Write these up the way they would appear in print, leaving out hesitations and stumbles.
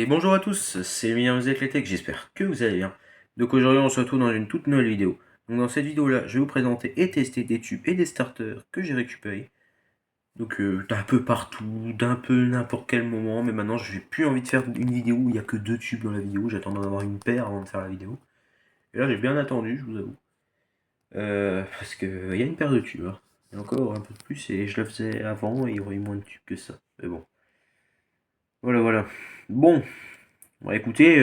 Et bonjour à tous, c'est Emilien vous Tech, j'espère que vous allez bien. Donc aujourd'hui on se retrouve dans une toute nouvelle vidéo. Donc dans cette vidéo là, je vais vous présenter et tester des tubes et des starters que j'ai récupérés. Donc d'un peu partout, d'un peu n'importe quel moment, mais maintenant j'ai plus envie de faire une vidéo où il n'y a que deux tubes dans la vidéo, j'attends d'en avoir une paire avant de faire la vidéo. Et là j'ai bien attendu, je vous avoue. Parce qu'il y a une paire de tubes, hein. Et encore un peu de plus, et je le faisais avant et il y aurait eu moins de tubes que ça. Mais bon. Voilà. Bon, écoutez,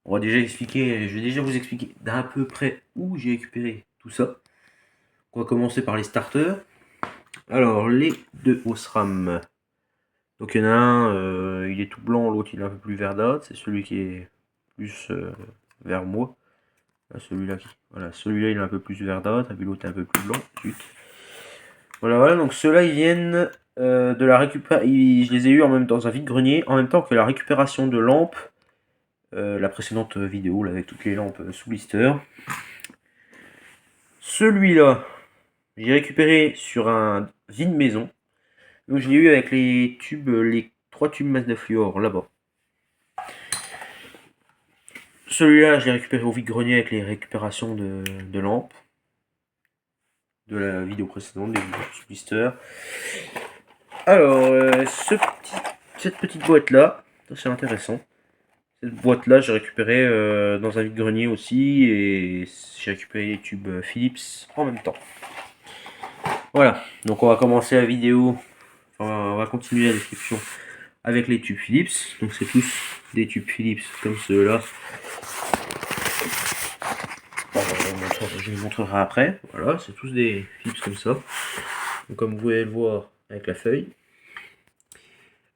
on va déjà expliquer, je vais déjà vous expliquer d'à peu près où j'ai récupéré tout ça. On va commencer par les starters. Alors, les deux Osram. Donc, il y en a un, il est tout blanc, l'autre il est un peu plus verdâtre. C'est celui qui est plus vers moi. Celui-là, celui-là il est un peu plus verdâtre, et puis l'autre est un peu plus blanc. Voilà, donc ceux-là ils viennent de la récupération. Je les ai eu en même temps dans un vide-grenier, en même temps que la récupération de lampes. La précédente vidéo là, avec toutes les lampes sous blister. Celui-là, j'ai récupéré sur un vide maison. Donc je l'ai eu avec les tubes, les 3 tubes masse de fluor là-bas. Celui-là, je l'ai récupéré au vide-grenier avec les récupérations de lampes. De la vidéo précédente, des vidéos sous blister. Alors, cette petite boîte-là, c'est intéressant. Cette boîte-là, j'ai récupéré dans un vide-grenier aussi. Et j'ai récupéré les tubes Philips en même temps. Voilà, donc on va commencer la vidéo, on va continuer la description avec les tubes Philips. Donc c'est tous des tubes Philips comme ceux-là. Je vous montrerai après. Voilà, c'est tous des Philips comme ça. Donc, comme vous pouvez le voir avec la feuille.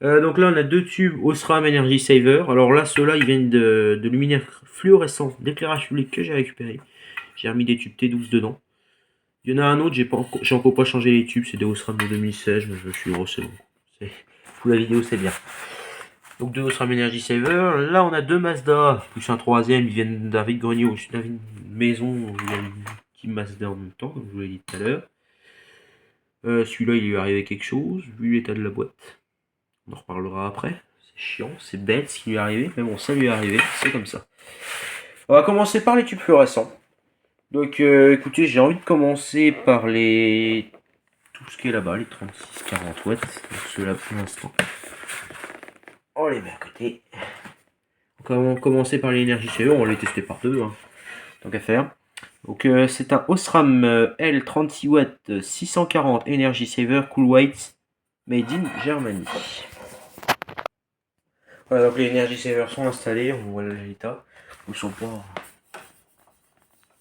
Donc là on a deux tubes Osram Energy Saver. Alors là ceux-là ils viennent de luminaires fluorescents d'éclairage public que j'ai récupéré. J'ai remis des tubes T12 dedans. Il y en a un autre, j'ai encore pas changé les tubes, c'est des Osram de 2016, mais je suis heureux, c'est bon. Pour la vidéo, c'est bien. Donc deux Osram Energy Saver. Là, on a deux Mazda, plus un troisième, ils viennent d'un vide-grenier au-dessus d'une maison où il y a une petite Mazda en même temps, comme je vous l'ai dit tout à l'heure. Celui-là, il lui est arrivé quelque chose, vu l'état de la boîte. On en reparlera après. C'est chiant, c'est bête ce qui lui est arrivé, mais bon, ça lui est arrivé, c'est comme ça. On va commencer par les tubes fluorescents. Donc écoutez, j'ai envie de commencer par tout ce qui est là-bas, les 36-40 watts, donc ceux-là pour l'instant. On les met à côté. On va commencer par l'énergie saver, on va les tester par deux, hein, tant qu'à faire. Donc c'est un Osram L36 watts 640 Energy Saver Cool White made in Germany. Voilà, donc les Energy Savers sont installés, on voit l'état. Ils sont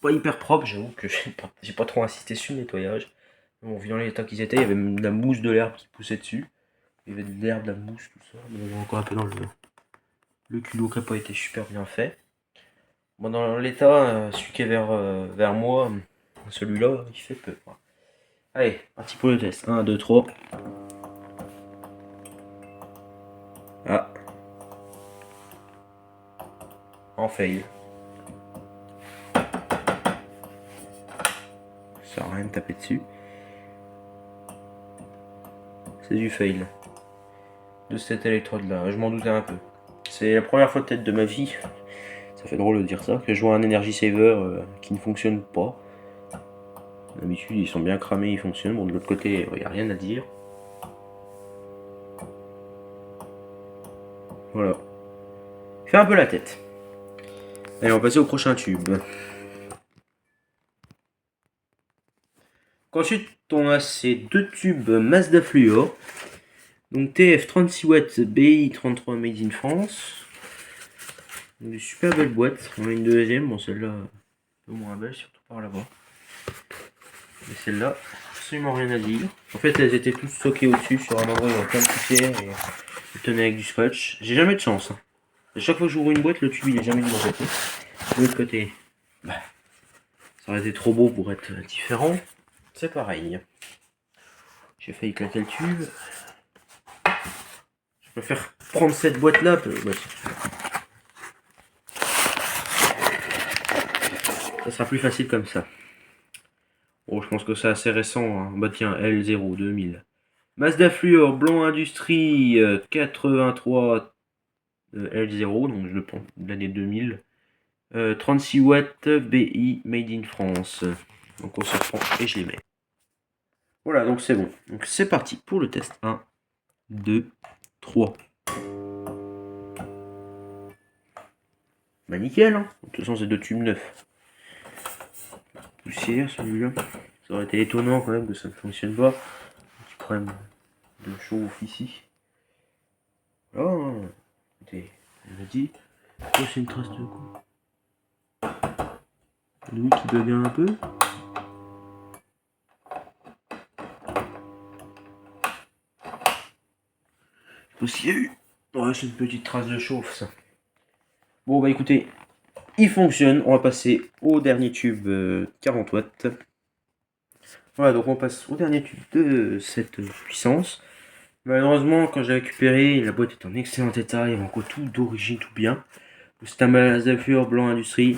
pas hyper propres, j'avoue que j'ai pas trop insisté sur le nettoyage. Bon, vu dans l'état qu'ils étaient, il y avait même de la mousse de l'herbe qui poussait dessus. Il y avait de l'herbe, de la mousse, tout ça. Mais on voit encore un peu dans le culot qui n'a pas été super bien fait. Bon, dans l'état, celui qui est vers moi, celui-là, il fait peu. Allez, parti pour le test. 1, 2, 3. Ah. En fail. Ça sert à rien de taper dessus. C'est du fail. De cette électrode-là. Je m'en doutais un peu. C'est la première fois peut-être de ma vie, ça fait drôle de dire ça, que je vois un Energy Saver qui ne fonctionne pas. D'habitude, ils sont bien cramés, ils fonctionnent. Bon, de l'autre côté, il n'y a rien à dire. Voilà. Fait un peu la tête. Allez, on va passer au prochain tube. Ensuite, on a ces deux tubes Mazda Fluor. Donc TF 36 watts BI 33 Made in France. Une super belle boîte. On a une deuxième. Bon, celle-là, un peu moins belle, surtout par là-bas. Mais celle-là, absolument rien à dire. En fait, elles étaient toutes stockées au-dessus sur un endroit où il y avait plein de poussière et elles tenaient avec du scotch. J'ai jamais de chance, hein. À chaque fois que j'ouvre une boîte, le tube il est jamais du bon côté. De l'autre côté, bah, ça aurait été trop beau pour être différent. C'est pareil. J'ai failli claquer le tube. Je préfère prendre cette boîte-là. Ça sera plus facile comme ça. Bon, je pense que c'est assez récent, hein. Bah tiens, L0 2000. Mazda Fluor Blanc Industrie 83 L0, donc je le prends de l'année 2000. 36 watts BI Made in France. Donc on se prend et je les mets. Voilà, donc c'est bon. Donc c'est parti pour le test. 1, 2, 3. Bah nickel, hein. De toute façon c'est 2 tubes neufs. Poussière celui-là. Ça aurait été étonnant quand même que ça ne fonctionne pas. Petit problème de chauffe ici. Oh, écoutez, on a dit. Oh, c'est une trace de quoi? Louis qui bug un peu. Parce qu'il y a eu. Ouais, c'est une petite trace de chauffe ça. Bon bah écoutez, il fonctionne. On va passer au dernier tube 40 watts. Voilà, donc on passe au dernier tube de cette puissance. Malheureusement, quand j'ai récupéré, la boîte est en excellent état, il y avait encore tout d'origine, tout bien. C'est un Mazafluor blanc industrie.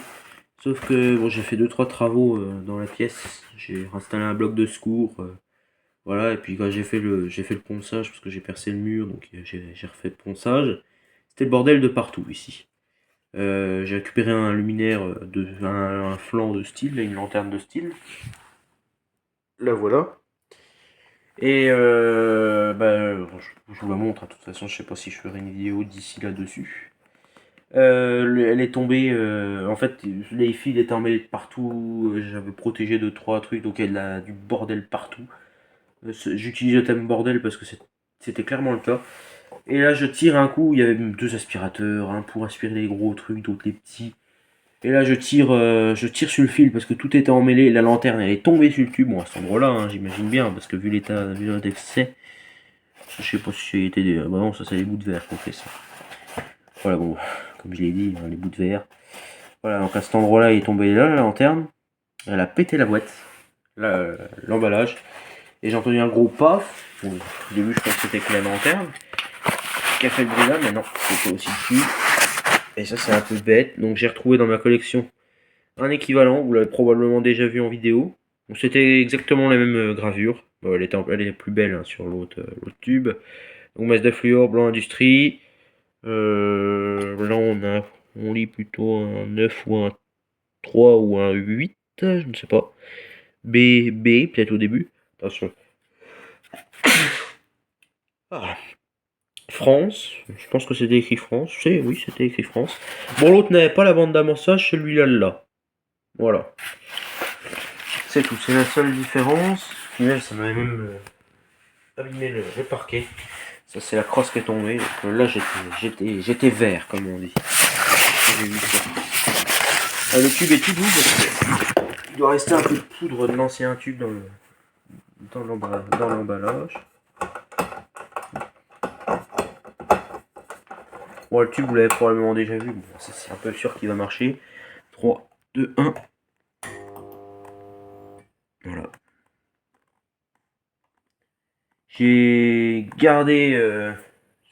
Sauf que bon, j'ai fait 2-3 travaux dans la pièce. J'ai installé un bloc de secours. Voilà, et puis quand j'ai fait le ponçage, parce que j'ai percé le mur, donc j'ai refait le ponçage. C'était le bordel de partout ici. J'ai récupéré un luminaire, un flanc de style, une lanterne de style. La voilà. Et je vous la montre, de toute façon je sais pas si je ferai une vidéo d'ici là-dessus. Elle est tombée, en fait les fils étaient emmêlés de partout, j'avais protégé 2-3 trucs, donc elle a du bordel partout. J'utilise le thème bordel parce que c'était clairement le cas. Et là je tire un coup, il y avait même 2 aspirateurs, un pour aspirer les gros trucs, d'autres les petits. Et là je tire sur le fil parce que tout était emmêlé, la lanterne elle est tombée sur le tube, bon à cet endroit là, hein, j'imagine bien, parce que vu l'état d'excès, je sais pas si c'était des... Bah non, ça c'est les bouts de verre qu'on fait ça. Voilà, bon, comme je l'ai dit, hein, les bouts de verre. Voilà, donc à cet endroit là il est tombé là, la lanterne, elle a pété la boîte, l'emballage, et j'ai entendu un gros paf. Bon, au début je pensais que c'était que la lanterne qui a fait le bruit là, mais non, c'était aussi dessus. Et ça c'est un peu bête, donc j'ai retrouvé dans ma collection un équivalent, vous l'avez probablement déjà vu en vidéo. C'était exactement la même gravure. Bon, elle est plus belle hein, sur l'autre tube. Donc Mazda Fluor, blanc industrie. Là on lit plutôt un 9 ou un 3 ou un 8, je ne sais pas. B, peut-être au début. Attention. Ah. France, je pense que c'était écrit France. Oui, c'était écrit France. Bon, l'autre n'avait pas la bande d'amorçage, celui-là là. Voilà. C'est tout, c'est la seule différence. Final, ça m'avait même abîmé le parquet. Ça, c'est la crosse qui est tombée. Donc, là, j'étais vert, comme on dit. J'ai vu ça. Le tube est tout doux parce qu'il doit rester un peu de poudre de l'ancien tube dans l'emballage. Bon, le tube, vous l'avez probablement déjà vu. Bon, c'est un peu sûr qu'il va marcher. 3, 2, 1. Voilà. J'ai gardé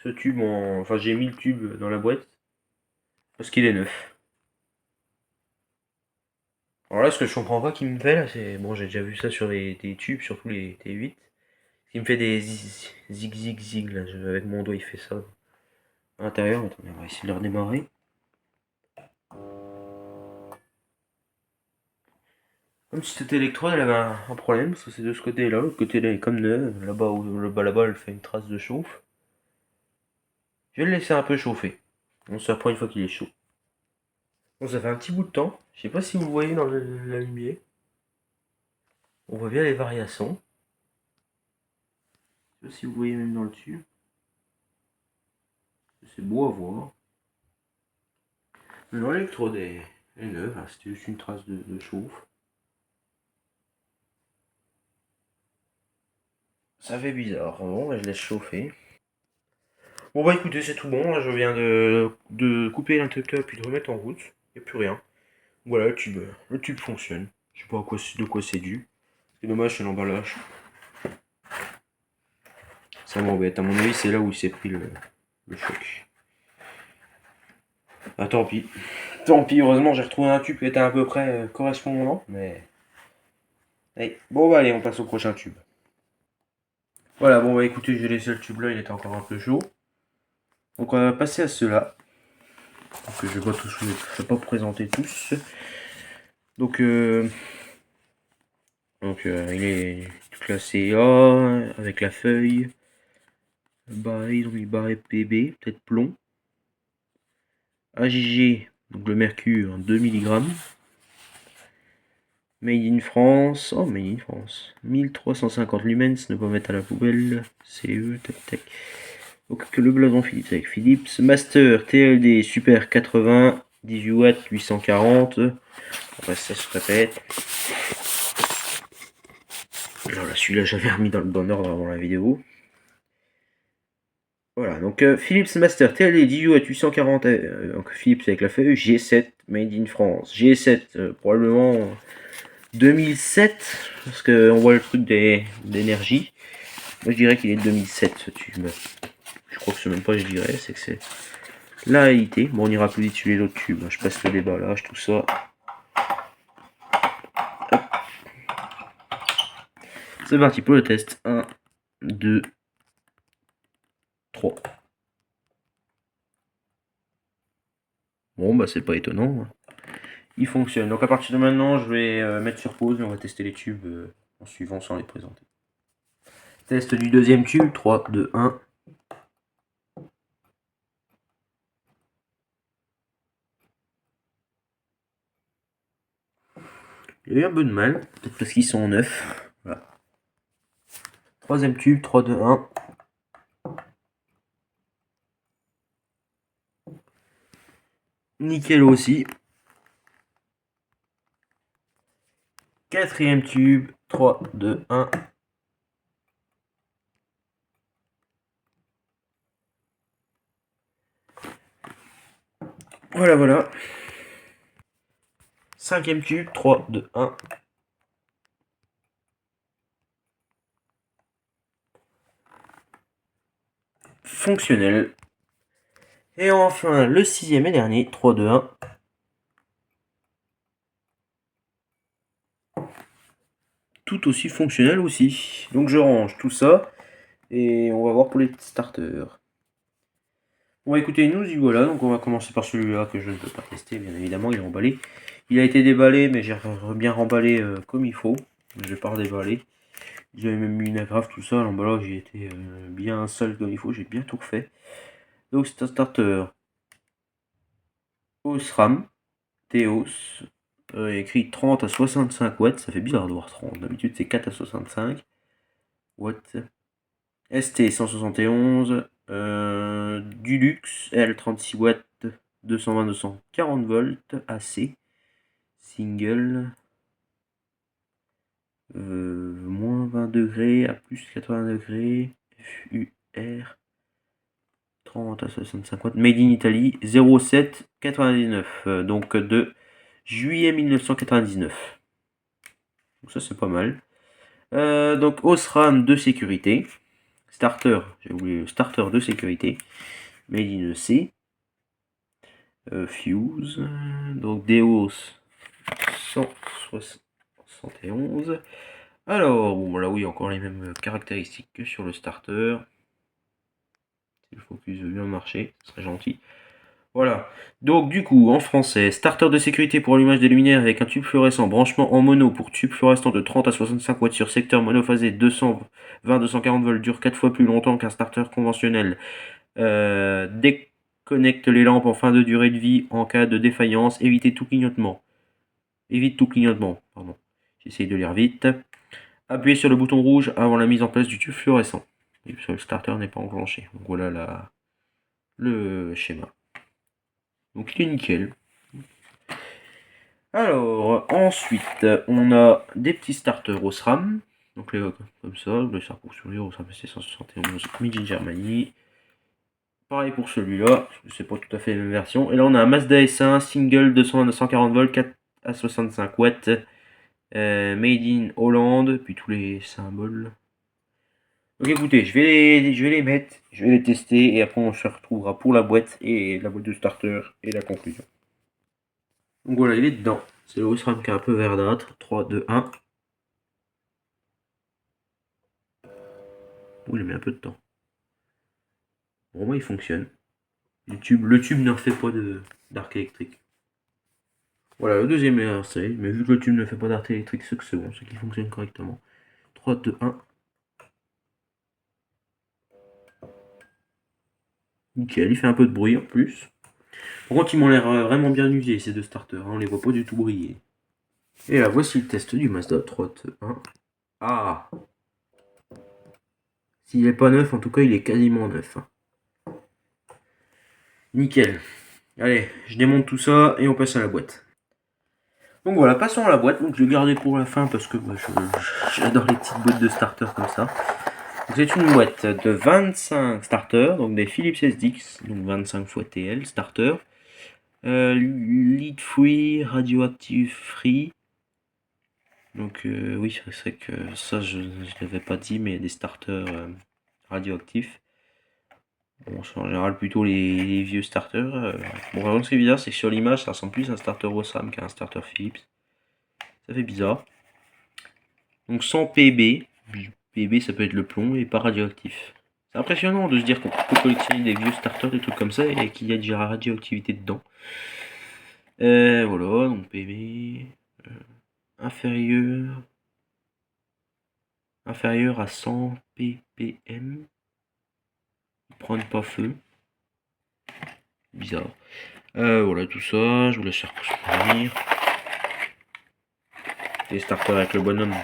ce tube Enfin, j'ai mis le tube dans la boîte parce qu'il est neuf. Alors là, ce que je comprends pas qui me fait là, c'est... Bon, j'ai déjà vu ça sur des tubes, surtout les T8. Il me fait des zig là, avec mon doigt il fait ça. À l'intérieur, attendez, on va essayer de le redémarrer. Comme si cette électrode elle avait un problème, parce que c'est de ce côté-là, l'autre côté là est comme neuf, là-bas elle fait une trace de chauffe. Je vais le laisser un peu chauffer. On se reprend une fois qu'il est chaud. Bon, ça fait un petit bout de temps, je sais pas si vous voyez dans la lumière. On voit bien les variations. Je sais pas si vous voyez même dans le tube. C'est beau à voir. Non, l'électrode est neuve, hein, c'était juste une trace de chauffe. Ça fait bizarre. Bon, je laisse chauffer. Bon bah écoutez, c'est tout bon. Je viens de couper l'interrupteur puis de remettre en route. Il n'y a plus rien. Voilà, le tube fonctionne. Je sais pas de quoi c'est dû. C'est dommage, c'est l'emballage. Ça m'embête. À mon avis, c'est là où il s'est pris le choc. Ah tant pis. Tant pis, heureusement j'ai retrouvé un tube qui était à peu près correspondant. Mais. Allez. Bon bah allez, on passe au prochain tube. Voilà, bon bah écoutez, j'ai laissé le tube là, il était encore un peu chaud. Donc on va passer à ceux-là. Donc je vais pas présenter tous. Donc il est classé A avec la feuille. Barré, ils ont mis barré PB, peut-être plomb. AGG, donc le mercure, 2 mg. Made in France, oh Made in France, 1350 lumens, ne pas mettre à la poubelle, CE, tac tac. Donc le blason Philips avec Philips. Master TLD Super 80, 18 watts, 840. Après ça se répète. Voilà, celui-là j'avais remis dans le bon ordre avant la vidéo. Voilà, donc Philips Master TLD 18 watts 840, donc Philips avec la feuille, G7 Made in France. G7 probablement 2007, parce qu'on voit le truc d'énergie. Moi je dirais qu'il est de 2007 ce tube. Je crois que c'est même pas je dirais, c'est que c'est la réalité. Bon, on ira plus vite sur les autres tubes. Je passe le déballage, tout ça. C'est parti pour le test. 1, 2, 3. Bon, bah c'est pas étonnant. Il fonctionne. Donc à partir de maintenant, je vais mettre sur pause et on va tester les tubes en suivant sans les présenter. Test du deuxième tube. 3, 2, 1. Il y a eu un peu de mal, peut-être parce qu'ils sont neufs. Voilà. Troisième tube, 3, 2, 1. Nickel aussi. Quatrième tube, 3, 2, 1. Voilà, voilà. Cinquième tube, 3, 2, 1. Fonctionnel. Et enfin, le sixième et dernier, 3, 2, 1. Tout aussi fonctionnel aussi. Donc je range tout ça et on va voir pour les starters. Bon écoutez, nous y voilà, donc on va commencer par celui-là que je ne peux pas tester, bien évidemment, il est emballé. Il a été déballé, mais j'ai bien remballé comme il faut. Je vais pas redéballer. J'avais même mis une agrafe, tout ça, l'emballage il était bien sale comme il faut, j'ai bien tout refait. Donc c'est un starter Osram, Theos, écrit 30 à 65 watts, ça fait bizarre de voir 30, d'habitude c'est 4 à 65 watts. ST 171, Dulux L 36 watts, 220-240 volts, AC, single, moins 20 degrés à plus 80 degrés, FUR, 30 à 65 watts, Made in Italy, 07 99, donc de juillet 1999. Donc ça c'est pas mal. Donc Osram de sécurité. Starter, j'ai oublié le starter de sécurité. Made in C. Fuse. Donc Deos 171. Alors, bon là oui, encore les mêmes caractéristiques que sur le starter. Si le focus veut bien marcher, ce serait gentil. Voilà. Donc du coup, en français, starter de sécurité pour allumage des luminaires avec un tube fluorescent, branchement en mono pour tube fluorescent de 30 à 65 watts sur secteur monophasé 220-240 volts dure 4 fois plus longtemps qu'un starter conventionnel. Déconnecte les lampes en fin de durée de vie en cas de défaillance. Évitez tout clignotement. Évite tout clignotement, pardon. J'essaye de lire vite. Appuyez sur le bouton rouge avant la mise en place du tube fluorescent. Et le starter n'est pas enclenché. Donc voilà le schéma. Donc il est nickel. Alors, ensuite, on a des petits starters Osram. Donc comme ça, le sert pour sourire, Osram ST171 Made in Germany. Pareil pour celui-là, c'est pas tout à fait la même version. Et là on a un Mazda S1 single 220-240 volts, 4 à 65 watts, made in Hollande, puis tous les symboles. Donc écoutez, je vais les mettre, je vais les tester, et après on se retrouvera pour la boîte et la boîte de starter et la conclusion. Donc voilà, il est dedans. C'est le Osram qui est un peu verdâtre. 3, 2, 1. Oh, il a mis un peu de temps. Pour moi, il fonctionne. Le tube ne refait pas d'arc électrique. Voilà, le deuxième est installé, mais vu que le tube ne fait pas d'arc électrique, c'est que c'est bon, c'est qu'il fonctionne correctement. 3, 2, 1. Nickel, il fait un peu de bruit en plus. Par contre, ils m'ont l'air vraiment bien usés ces deux starters, hein, on les voit pas du tout briller. Et là, voici le test du Mazda 3, 2, 1. Ah! S'il est pas neuf, en tout cas, il est quasiment neuf. Hein. Nickel. Allez, je démonte tout ça et on passe à la boîte. Donc voilà, passons à la boîte. Donc je vais garder pour la fin parce que bah, j'adore les petites boîtes de starter comme ça. C'est une boîte de 25 starters, donc des Philips SDX, donc 25 x TL starter. Lead free, radioactive free. Donc oui, c'est vrai que ça je ne l'avais pas dit, mais des starters radioactifs. Bon, c'est en général plutôt les vieux starters. Bon, par contre, ce qui est bizarre, c'est que sur l'image, ça ressemble plus à un starter Osram qu'à un starter Philips. Ça fait bizarre. Donc sans PB. PB, ça peut être le plomb et pas radioactif. C'est impressionnant de se dire qu'on peut collectionner des vieux starters, des trucs comme ça, et qu'il y a déjà la radioactivité dedans. Voilà, donc PB. Inférieur à 100 ppm. Ils prennent pas feu. Bizarre. Voilà tout ça, je vous laisse faire revenir. Les starters avec le bonhomme.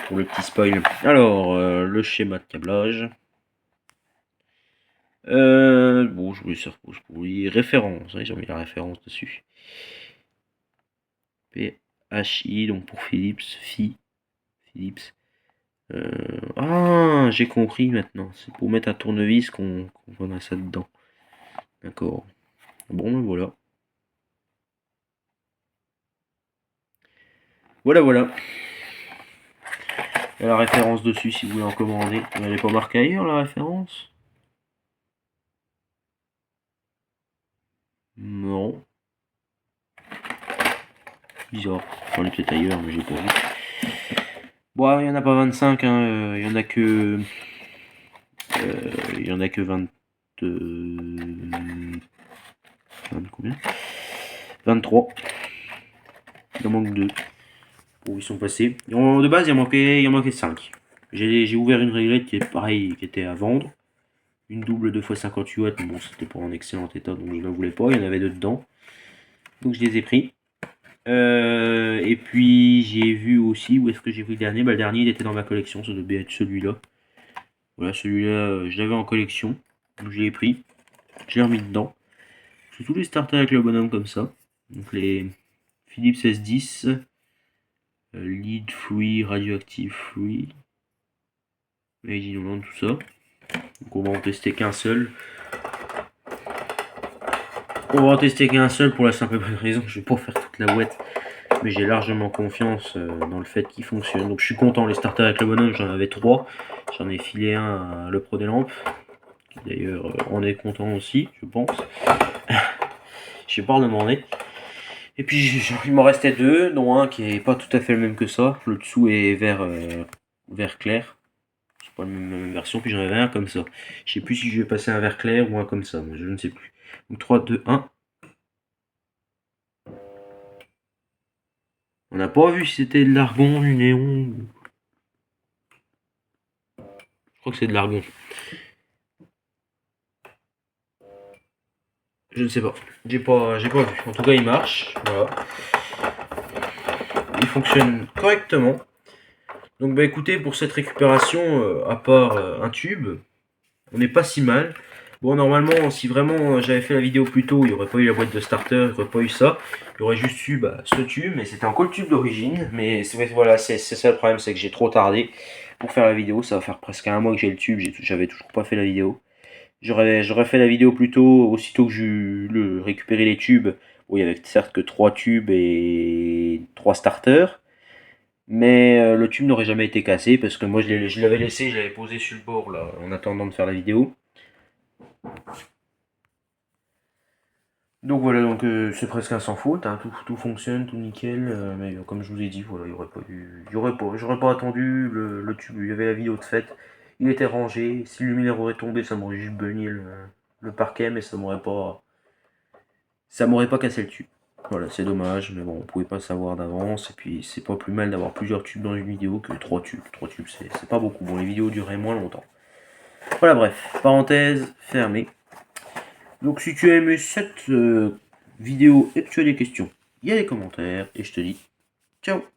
Pour le petit spoil. Alors, le schéma de câblage. Bon, je voulais faire pour les références. Ils ont mis la référence dessus. PHI, donc pour Philips. Philips. Ah, j'ai compris maintenant. C'est pour mettre un tournevis qu'on a ça dedans. D'accord. Bon, ben voilà. Voilà. Il y a la référence dessus si vous voulez en commander. Elle n'est pas marquée ailleurs la référence? Non. Bizarre. J'en ai peut-être ailleurs, mais j'ai pas vu. Bon, il n'y en a pas 25, hein. Il y en a que. Il y en a que 20. 20 combien? 23. Il en manque 2. Où ils sont passés. De base, il en manquait 5. J'ai ouvert une réglette qui est pareil, qui était à vendre. Une double 2x58 watts, mais bon, c'était pas en excellent état, donc je ne la voulais pas. Il y en avait deux dedans. Donc je les ai pris. Et puis j'ai vu aussi, où est-ce que j'ai vu le dernier? Bah, le dernier, il était dans ma collection, ça devait être celui-là. Voilà, celui-là, je l'avais en collection. Donc je l'ai pris. Je l'ai remis dedans. C'est tous les starters avec le bonhomme comme ça. Donc les Philips S10. Lead free, radioactive free. Made in Holland, tout ça. Donc on va en tester qu'un seul. On va en tester qu'un seul pour la simple bonne raison que je vais pas faire toute la boîte. Mais j'ai largement confiance dans le fait qu'il fonctionne. Donc je suis content, les starters avec le bonhomme, j'en avais 3. J'en ai filé un à le Pro des Lampes, qui d'ailleurs en est content aussi, je pense. Je sais pas redemander. Et puis il m'en restait 2, dont un qui est pas tout à fait le même que ça. Le dessous est vert clair. C'est pas la même version, puis j'en avais un comme ça. Je sais plus si je vais passer un vert clair ou un comme ça, je ne sais plus. Donc 3, 2, 1. On n'a pas vu si c'était de l'argon, du néon. Je crois que c'est de l'argon. Je ne sais pas. J'ai pas vu. En tout cas, il marche. Voilà. Il fonctionne correctement. Donc, bah écoutez, pour cette récupération, à part un tube, on n'est pas si mal. Bon, normalement, si vraiment j'avais fait la vidéo plus tôt, il n'y aurait pas eu la boîte de starter, il n'y aurait pas eu ça. Il y aurait juste eu ce tube, mais c'était encore le tube d'origine. Mais voilà, c'est ça le problème, c'est que j'ai trop tardé pour faire la vidéo. Ça va faire presque un mois que j'ai le tube, j'avais toujours pas fait la vidéo. J'aurais fait la vidéo plus tôt, aussitôt que j'ai récupéré les tubes. Bon, il y avait certes que 3 tubes et 3 starters. Mais le tube n'aurait jamais été cassé parce que moi je l'avais laissé, je l'avais posé sur le bord là en attendant de faire la vidéo. Donc voilà, donc c'est presque un sans faute, hein, tout fonctionne, tout nickel, mais comme je vous ai dit, voilà, il y aurait pas eu, j'aurais pas attendu le tube, il y avait la vidéo de fait, il était rangé, si le luminaire aurait tombé, ça m'aurait juste beugné le parquet, mais ça m'aurait pas ça m'aurait pas cassé le tube. Voilà, c'est dommage, mais bon, on pouvait pas savoir d'avance, et puis c'est pas plus mal d'avoir plusieurs tubes dans une vidéo que 3 tubes. 3 tubes, c'est pas beaucoup. Bon, les vidéos duraient moins longtemps. Voilà, bref, parenthèse fermée. Donc si tu as aimé cette vidéo et que tu as des questions, il y a les commentaires, et je te dis ciao.